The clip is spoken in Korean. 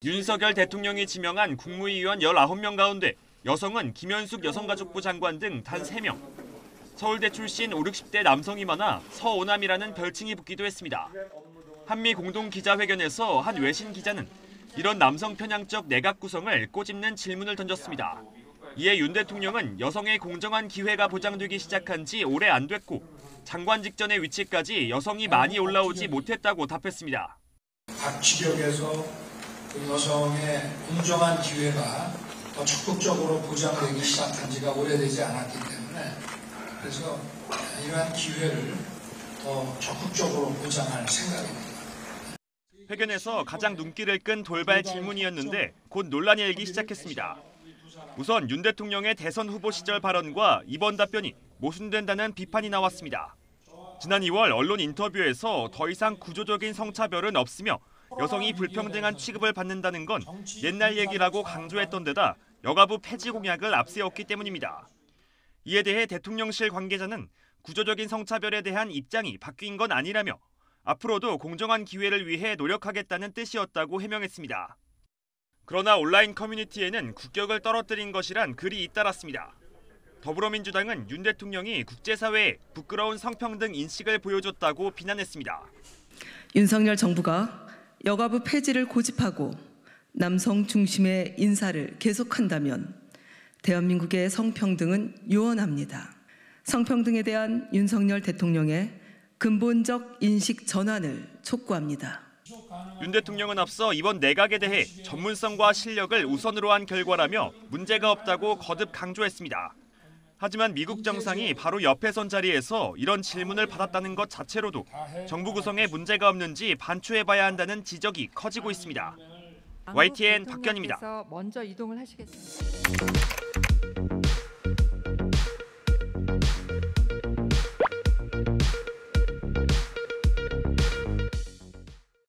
윤석열 대통령이 지명한 국무위원 19명 가운데 여성은 김현숙 여성가족부 장관 등 단 3명. 서울대 출신 5, 60대 남성이 많아 서오남이라는 별칭이 붙기도 했습니다. 한미 공동기자회견에서 한 외신 기자는 이런 남성 편향적 내각 구성을 꼬집는 질문을 던졌습니다. 이에 윤 대통령은 여성의 공정한 기회가 보장되기 시작한 지 오래 안 됐고 장관 직전의 위치까지 여성이 많이 올라오지 못했다고 답했습니다. 각 직역에서 여성의 공정한 기회가 더 적극적으로 보장되기 시작한 지가 오래되지 않았기 때문에 그래서 이러한 기회를 더 적극적으로 보장할 생각입니다. 회견에서 가장 눈길을 끈 돌발 질문이었는데 곧 논란이 일기 시작했습니다. 우선 윤 대통령의 대선 후보 시절 발언과 이번 답변이 모순된다는 비판이 나왔습니다. 지난 2월 언론 인터뷰에서 더 이상 구조적인 성차별은 없으며 여성이 불평등한 취급을 받는다는 건 옛날 얘기라고 강조했던 데다 여가부 폐지 공약을 앞세웠기 때문입니다. 이에 대해 대통령실 관계자는 구조적인 성차별에 대한 입장이 바뀐 건 아니라며 앞으로도 공정한 기회를 위해 노력하겠다는 뜻이었다고 해명했습니다. 그러나 온라인 커뮤니티에는 국격을 떨어뜨린 것이란 글이 잇따랐습니다. 더불어민주당은 윤 대통령이 국제사회에 부끄러운 성평등 인식을 보여줬다고 비난했습니다. 윤석열 정부가 여가부 폐지를 고집하고 남성 중심의 인사를 계속한다면 대한민국의 성평등은 요원합니다. 성평등에 대한 윤석열 대통령의 근본적 인식 전환을 촉구합니다. 윤 대통령은 앞서 이번 내각에 대해 전문성과 실력을 우선으로 한 결과라며 문제가 없다고 거듭 강조했습니다. 하지만 미국 정상이 바로 옆에 선 자리에서 이런 질문을 받았다는 것 자체로도 정부 구성에 문제가 없는지 반추해봐야 한다는 지적이 커지고 있습니다. YTN 박견입니다. 먼저 이동을 하시겠습니다.